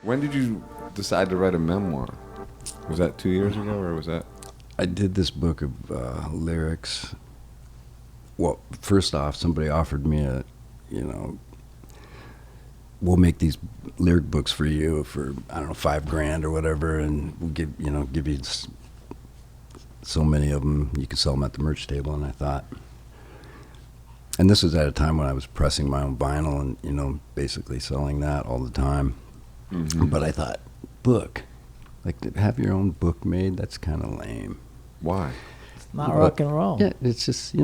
When did you decide to write a memoir? Was that 2 years ago, or was that? I did this book of lyrics. Well, first off, somebody offered me we'll make these lyric books for you for, I don't know, $5,000 or whatever, and we'll give you so many of them, you could sell them at the merch table. And I thought, and this was at a time when I was pressing my own vinyl and, basically selling that all the time. Mm-hmm. But I thought, book, like to have your own book made, that's kind of lame. Why? It's not rock and roll. Yeah, it's just,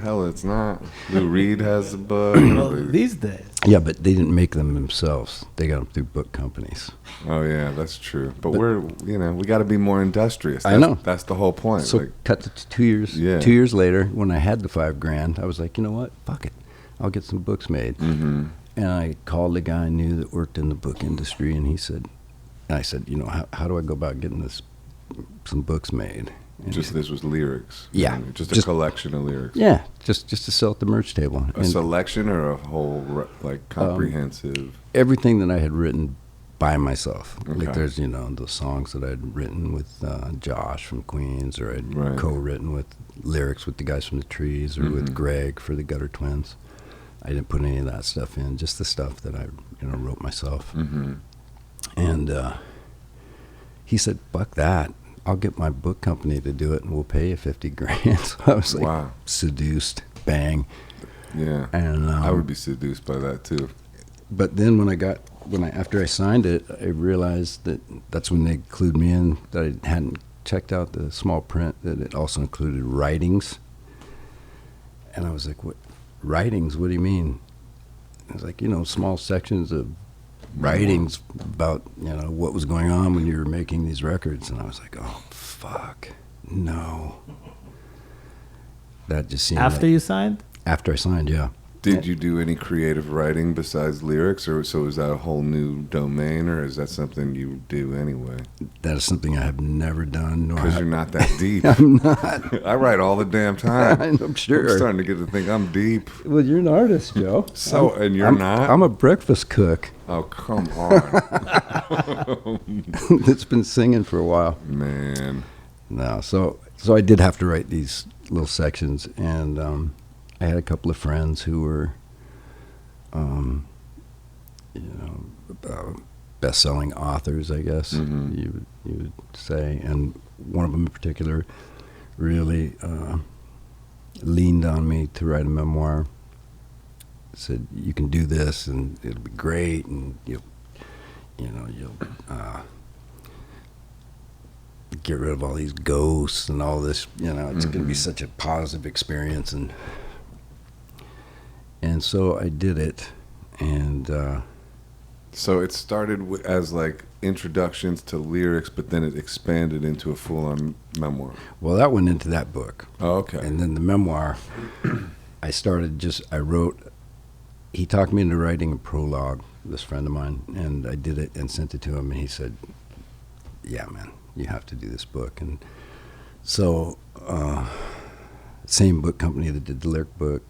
Hell, it's not. Lou Reed has a book. Well, these days. Yeah, but they didn't make them themselves. They got them through book companies. Oh, yeah, that's true. But we're, we got to be more industrious. I know. That's the whole point. So cut to 2 years. Yeah. 2 years later, when I had the $5,000, I was like, you know what? Fuck it. I'll get some books made. Mm-hmm. And I called a guy I knew that worked in the book industry, and I said, how do I go about getting some books made? And this was lyrics. Yeah. Just a collection of lyrics. Yeah, just to sell at the merch table. A selection or a whole, comprehensive? Everything that I had written by myself. Okay. Like there's, the songs that I'd written with Josh from Queens, or I'd co-written with lyrics with the guys from the Trees, or with Greg for the Gutter Twins. I didn't put any of that stuff in, just the stuff that I, wrote myself. Mm-hmm. And he said, fuck that. I'll get my book company to do it, and we'll pay you $50,000. So I was like, wow. Seduced, bang. Yeah, and I would be seduced by that too. But then after I signed it, I realized that's when they clued me in that I hadn't checked out the small print, that it also included writings. And I was like, what? Writings? What do you mean? I was like, small sections of writings about, what was going on when you were making these records. And I was like, oh, fuck, no. That just seemed After you signed? After I signed, yeah. Did you do any creative writing besides lyrics, or so is that a whole new domain, or is that something you do anyway? That is something I have never done. Because you're not that deep. I'm not. I write all the damn time. I'm sure. I'm starting to get to think I'm deep. Well, you're an artist, Joe. And you're not? I'm a breakfast cook. Oh, come on. That's been singing for a while. Man. No, so I did have to write these little sections, and I had a couple of friends who were, best-selling authors, I guess you would say, and one of them in particular really leaned on me to write a memoir. Said, you can do this, and it'll be great, and you'll get rid of all these ghosts and all this. It's going to be such a positive experience, and so I did it, and so it started as like introductions to lyrics, but then it expanded into a full-on memoir. Well, that went into that book. Oh, okay. And then the memoir, I wrote. He talked me into writing a prologue, this friend of mine, and I did it and sent it to him, and he said, yeah, man, you have to do this book. And so, same book company that did the lyric book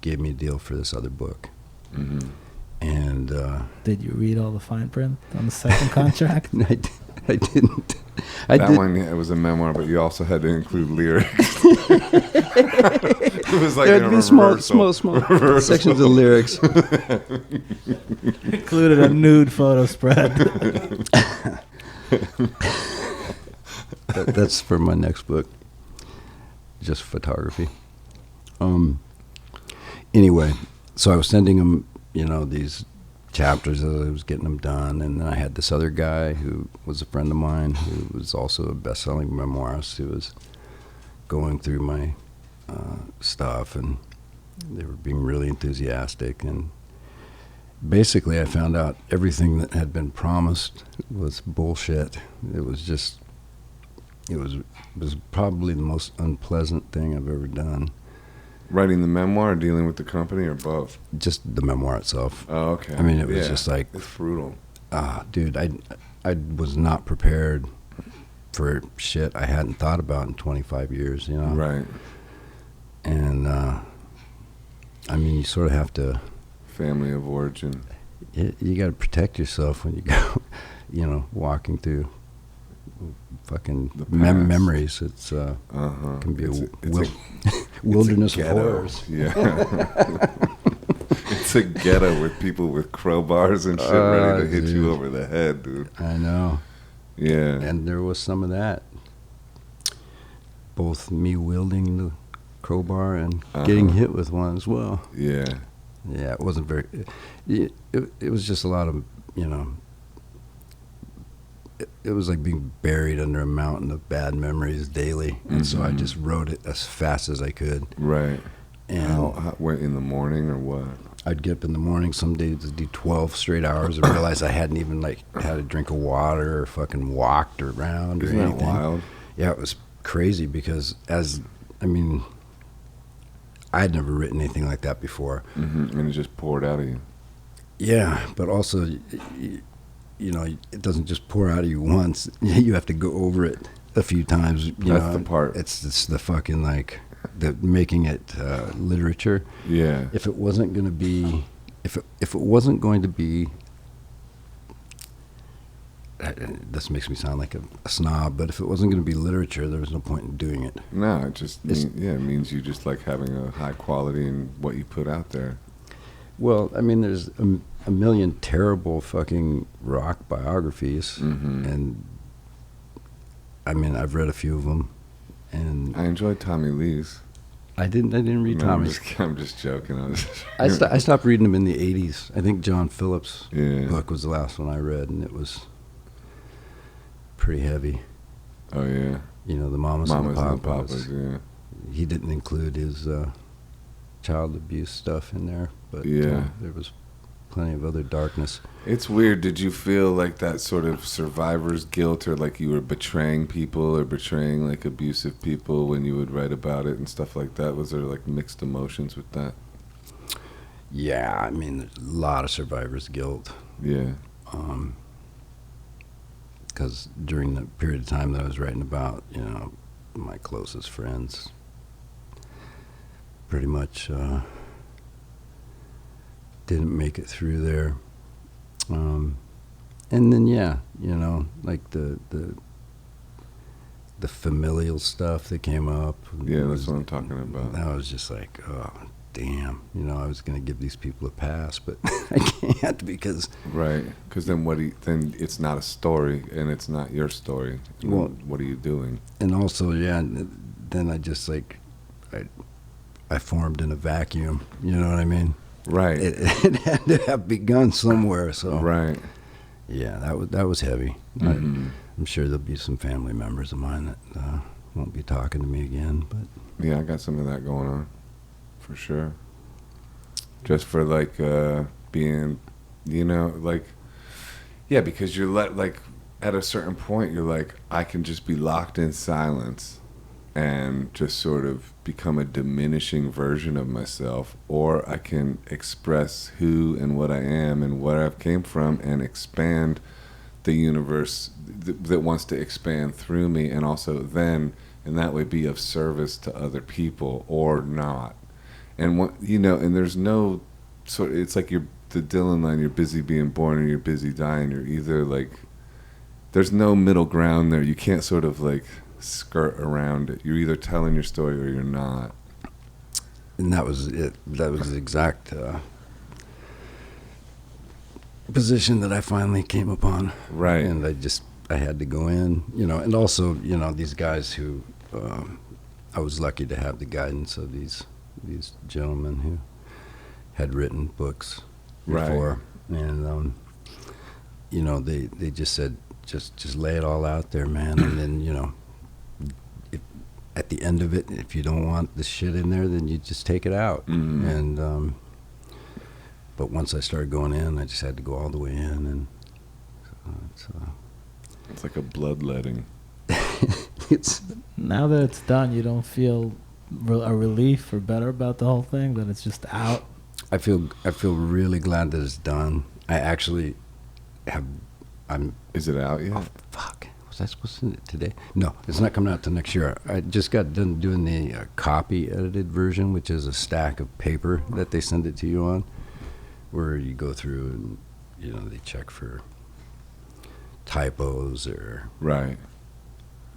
gave me a deal for this other book. Mm-hmm. And did you read all the fine print on the second contract? I didn't. It was a memoir, but you also had to include lyrics. It was like there'd be small sections of lyrics. Included a nude photo spread. That's for my next book. Just photography. Anyway, so I was sending him, these chapters as I was getting them done, and then I had this other guy who was a friend of mine who was also a best-selling memoirist who was going through my stuff, and they were being really enthusiastic, and basically I found out everything that had been promised was bullshit. It was probably the most unpleasant thing I've ever done. Writing the memoir or dealing with the company, or both? Just the memoir itself. Oh, okay. I mean, it was just like... It's brutal. Dude, I was not prepared for shit I hadn't thought about in 25 years, Right. And, I mean, you sort of have to... Family of origin. You got to protect yourself when you go, walking through fucking memories. It's can be wilderness of horrors. Yeah. It's a ghetto with people with crowbars and shit ready to hit you over the head, dude. I know. Yeah. And there was some of that. Both me wielding the crowbar and getting hit with one as well. Yeah. Yeah, it wasn't very... It was just a lot of, It was like being buried under a mountain of bad memories daily. And so I just wrote it as fast as I could. Right. And how in the morning or what? I'd get up in the morning some days to do 12 straight hours and realize I hadn't even had a drink of water or fucking walked around or anything. anything. Isn't that wild? Yeah, it was crazy because I'd never written anything like that before. And it just poured out of you. Yeah, but also, it doesn't just pour out of you once. You have to go over it a few times. That's the part. It's the fucking the making it literature. Yeah. If it wasn't going to be, if it wasn't going to be, this makes me sound like a snob, but if it wasn't going to be literature, there was no point in doing it. No, it just it means you just like having a high quality in what you put out there. Well, there's a million terrible fucking rock biographies, and I've read a few of them, and I enjoyed Tommy Lee's. I didn't read Tommy's. I'm just joking. I stopped reading them in the 80s. I think John Phillips' Yeah. book was the last one I read, and it was pretty heavy. Oh yeah. The Mamas and the Papas. Yeah. He didn't include his child abuse stuff in there, but there was plenty of other darkness. It's weird. Did you feel like that sort of survivor's guilt, or like you were betraying people or betraying like abusive people when you would write about it and stuff like that? Was there like mixed emotions with that? Yeah, there's a lot of survivor's guilt. Yeah. Because during the period of time that I was writing about, my closest friends pretty much didn't make it through there. And then, like the familial stuff that came up. Yeah, that's what I'm talking about. I was just like, oh, damn. I was going to give these people a pass, but I can't because... Right, because then then it's not a story, and it's not your story. Well, what are you doing? And also, then I just I formed in a vacuum, you know what I mean? Right. It had to have begun somewhere, so... Right. Yeah, that was heavy. I'm sure there'll be some family members of mine that won't be talking to me again, but... Yeah, I got some of that going on, for sure. Just for, being, because you're at a certain point, you're like, I can just be locked in silence and just sort of become a diminishing version of myself, or I can express who and what I am and where I've came from and expand the universe that wants to expand through me, and also then in that way be of service to other people or not. And and there's no sort of, it's like the Dillion Line, you're busy being born or you're busy dying. You're either there's no middle ground there. You can't sort of skirt around it. You're either telling your story or you're not. And that was it. That was the exact position that I finally came upon. Right. And I had to go in, and also, these guys who, I was lucky to have the guidance of these gentlemen who had written books before. Right. And, they just said, just lay it all out there, man. And then, at the end of it, if you don't want the shit in there, then you just take it out. And but once I started going in, I just had to go all the way in, and it's like a bloodletting. It's now that it's done, you don't feel a relief or better about the whole thing, that it's just out. I feel really glad that it's done. I actually have. Is it out yet? Oh, Fuck. Was I supposed to send it today? No, it's not coming out till next year. I just got done doing the copy edited version, which is a stack of paper that they send it to you on, where you go through and they check for typos or Right.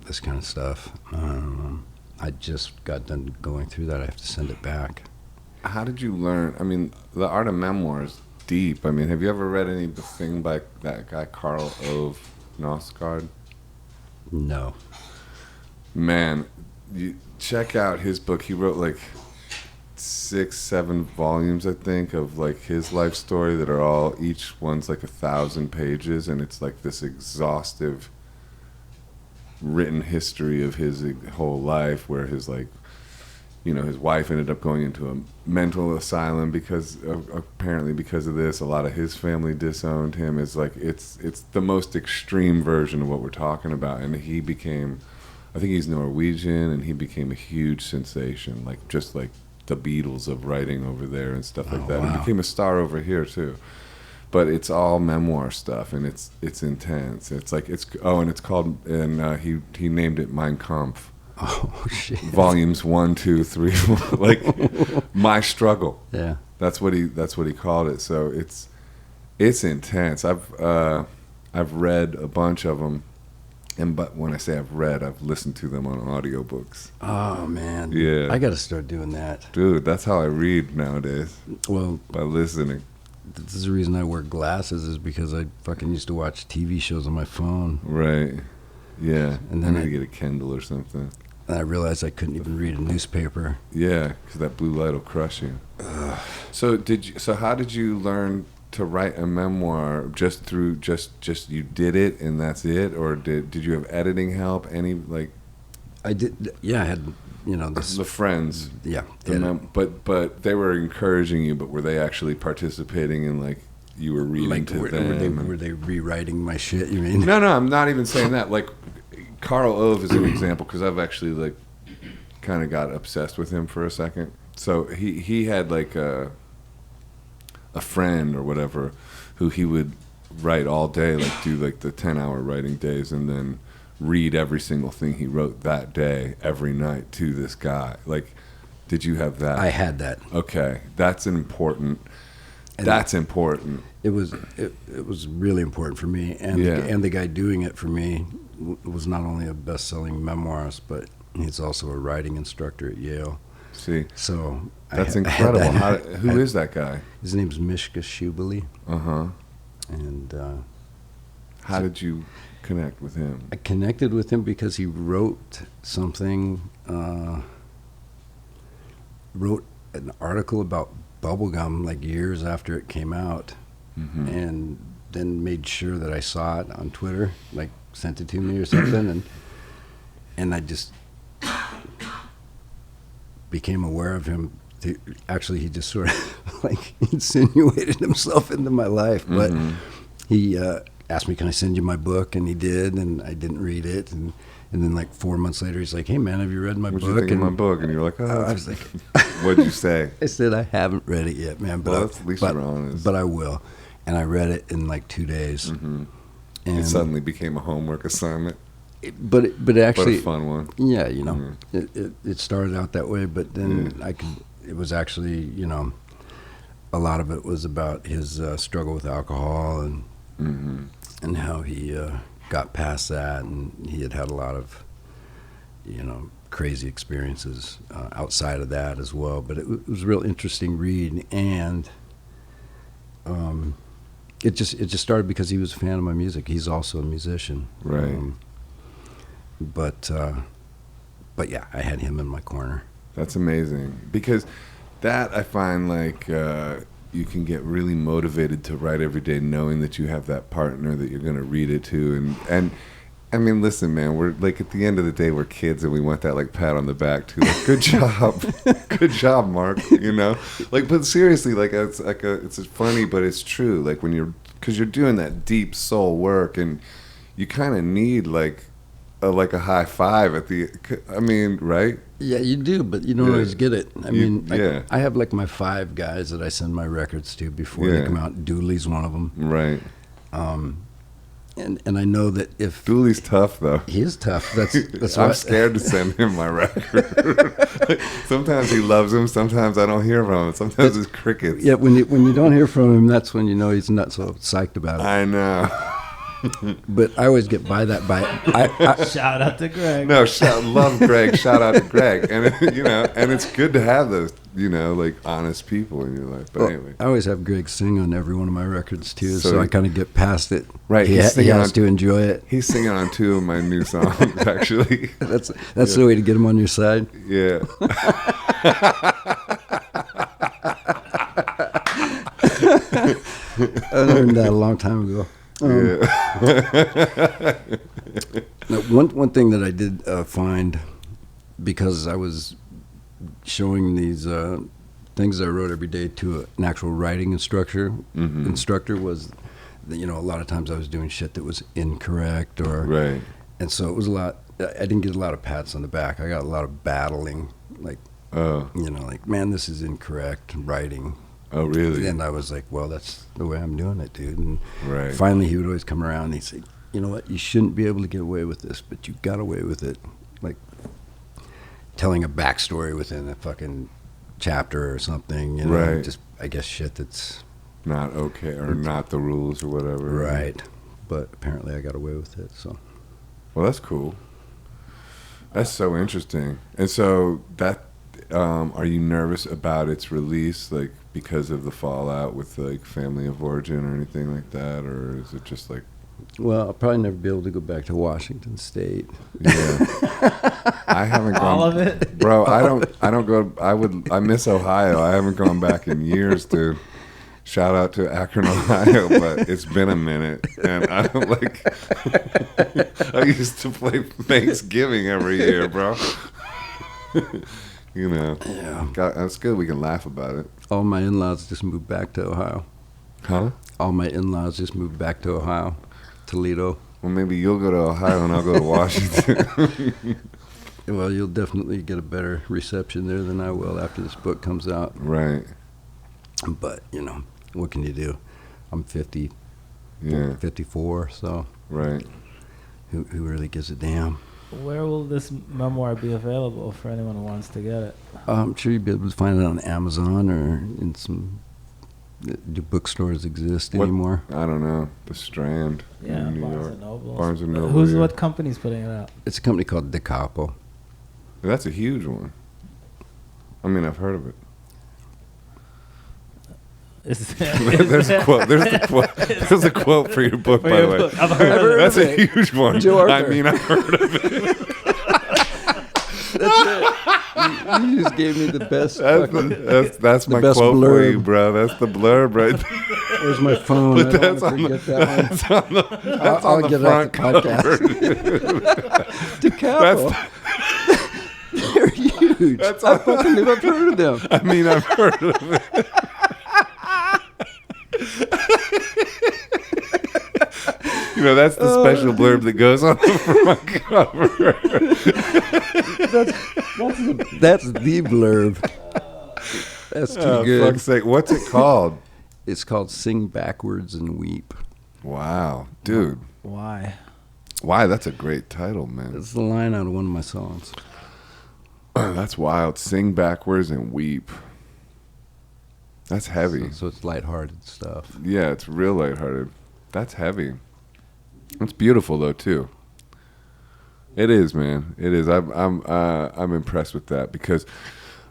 this kind of stuff. I just got done going through that. I have to send it back. How did you learn? I mean, the art of memoir is deep. I mean, have you ever read anything by that guy Carl Ove Knausgaard? No. Man, you check out his book. He wrote like 6-7 volumes, I think, of like his life story that are all, each one's like 1,000 pages, and it's like this exhaustive written history of his whole life, where his like, his wife ended up going into a mental asylum apparently because of this. A lot of his family disowned him. It's like it's the most extreme version of what we're talking about, and he became, I think he's Norwegian, and he became a huge sensation, like just like the Beatles of writing over there and stuff like that. Wow. And became a star over here too. But it's all memoir stuff, and it's intense. It's like and it's called, and he named it Mein Kampf. Oh shit. Volumes 1, 2, 3, 4, like my struggle. Yeah. That's what he called it. So it's intense. I've read a bunch of them, but when I say I've read, I've listened to them on audiobooks. Oh man. Yeah. I got to start doing that. Dude, that's how I read nowadays, Well, by listening. this is the reason I wear glasses, is because I fucking used to watch TV shows on my phone. Right. Yeah. And then I need I- to get a Kindle or something. And I realized I couldn't even read a newspaper. Yeah, because that blue light will crush you. So how did you learn to write a memoir? Just through just you did it and that's it, or did you have editing help? Any like? I did. Yeah, I had this. The friends. Yeah. But they were encouraging you. But were they actually participating in like you were reading like, to were them? were they rewriting my shit? You mean? No, I'm not even saying that. Like Carl Ove is an example, because I've actually like kind of got obsessed with him for a second. So he had like a friend or whatever who he would write all day, like do like the 10-hour writing days, and then read every single thing he wrote that day every night to this guy. Like, did you have that? I had that. Okay, that's important. That's important. It was really important for me, and Yeah. and the guy doing it for me was not only a best-selling memoirist, but he's also a writing instructor at Yale. See, So that's I had incredible. that. Who is that guy? His name's Mishka Shubely, Uh-huh. and How did you connect with him? I connected with him because he wrote something, wrote an article about bubblegum like years after it came out, Mm-hmm. and then made sure that I saw it on Twitter, like sent it to me or something, and I just became aware of him. Actually, he just sort of like insinuated himself into my life, but Mhm. he asked me, "Can I send you my book?" And he did, and I didn't read it, and then like 4 months later, he's like, "Hey man, have you read my What'd book?" you think of And my book? And you're like, oh. I was like, What'd you say? I said, "I haven't read it yet, man, but Well, at least you're honest. but I will." And I read it in like 2 days, Mm-hmm. and It suddenly became a homework assignment, but actually, but a fun one. yeah, you know, Mhm. it started out that way, but then it was actually, a lot of it was about his struggle with alcohol and Mm-hmm. how he got past that, and he had a lot of, crazy experiences outside of that as well. But it was a real interesting read, and it just started because he was a fan of my music. He's also a musician, Right. But yeah, I had him in my corner. That's amazing, because that I find like you can get really motivated to write every day, knowing that you have that partner that you're going to read it to, and I mean, listen, man, we're like at the end of the day, we're kids, and we want that like pat on the back too, like good job, good job, Mark. Like, but seriously, like it's funny, but it's true. Like when because you're doing that deep soul work, and you kind of need like a high five at the. I mean, right? Yeah, you do, but you don't always get it. I mean, yeah. I have like my 5 guys that I send my records to before Yeah. they come out. Dooley's one of them. Right. And I know that if Dooley's tough though. he is tough, that's I'm why scared to send him my record. Sometimes he loves him. Sometimes I don't hear from him. Sometimes it's crickets. Yeah, when you don't hear from him, that's when you know he's not so psyched about it. I know. But I always get by that by Shout out to Greg. No, love Greg. Shout out to Greg. And and it's good to have those, like honest people in your life. But anyway, I always have Greg sing on every one of my records too, So so I kind of get past it. Right, he has to enjoy it. he's singing on 2 of my new songs actually. That's the way to get him on your side. Yeah. I learned that a long time ago. Now, one thing that I did find, because I was showing these things I wrote every day to an actual writing instructor, was that, a lot of times I was doing shit that was incorrect, Right. and so it was a lot. I didn't get a lot of pats on the back. I got a lot of battling, like, like, man, this is incorrect writing. Oh, really? And I was like, well, that's the way I'm doing it, dude. And Right. finally, he would always come around and he'd say, you know what, you shouldn't be able to get away with this, but you got away with it. Like telling a backstory within a fucking chapter or something, Right. just, I guess, shit that's Not okay, or not the rules or whatever. right. But apparently I got away with it, so. Well, that's cool. That's so interesting. And so that, are you nervous about its release, like because of the fallout with like family of origin or anything like that, or is it just like? Well, I'll probably never be able to go back to Washington State. Yeah, I haven't gone. All of it, Bro. I don't go. I miss Ohio. I haven't gone back in years, dude. Shout out to Akron, Ohio, but it's been a minute, and I don't like. I used to play Thanksgiving every year, bro. Yeah. That's good. We can laugh about it. All my in-laws just moved back to Ohio. Huh? All my in-laws just moved back to Ohio, Toledo. Well, maybe you'll go to Ohio and I'll go to Washington. Well, you'll definitely get a better reception there than I will after this book comes out. Right. But, what can you do? I'm 50, Yeah. 54, so Right. who really gives a damn? where will this memoir be available for anyone who wants to get it? I'm sure you'll be able to find it on Amazon or in some. Do bookstores exist anymore? I don't know. The Strand. Yeah, in New Barnes York. and Noble. Barnes and Noble. Yeah. What company's putting it out? It's a company called Da Capo. That's a huge one. I mean, I've heard of it. There's a quote. There's the quote. There's a quote for your book, by the way. I've heard of That's it. a huge one. Joe Arthur. I mean, I've heard of it. That's it. You just gave me the best. That's my best quote for you, blurb. bro. That's the blurb right there. Where's my phone? But I don't that's want on to the, forget that one. that's on the, that's I'll on the get it front off the cover. Da Capo. They're huge. That's I fucking never heard of them. I mean, I've heard of it. That's the special blurb that goes on the front cover. That's the blurb. That's too Oh, good. fuck's sake. What's it called? It's called Sing Backwards and Weep. Wow. Dude. Why? Why? That's a great title, man. It's the line out of one of my songs. That's wild. Sing backwards and weep. That's heavy. So it's lighthearted stuff. Yeah, it's real lighthearted. That's heavy. It's beautiful though too. It is, man. It is. I'm impressed with that because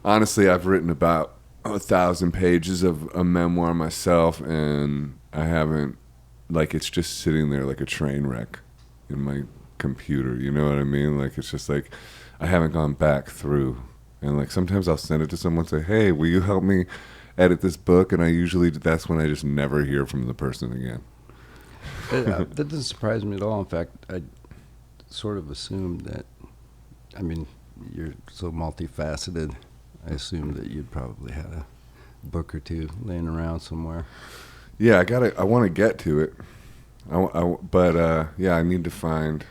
honestly, I've written about 1,000 pages of a memoir myself, and I haven't. Like, it's just sitting there like a train wreck in my computer. You know what I mean? Like, it's just like I haven't gone back through. And like sometimes I'll send it to someone and say, "Hey, will you help me edit this book?" And that's when I just never hear from the person again. That doesn't surprise me at all. In fact, I sort of assumed that, I mean, you're so multifaceted. I assumed that you'd probably had a book or two laying around somewhere. Yeah, I want to get to it. But I need to find.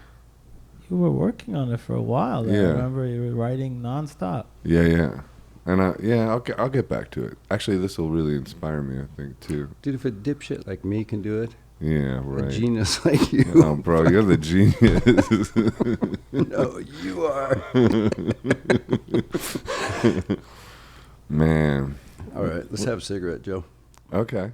You were working on it for a while. Yeah. I remember you were writing nonstop. Yeah. And I'll get back to it. Actually, this will really inspire me, I think, too. Dude, if a dipshit like me can do it, Yeah, right. A genius like you. Oh, bro, you're the genius. No, you are. Man. All right, let's have a cigarette, Joe. Okay.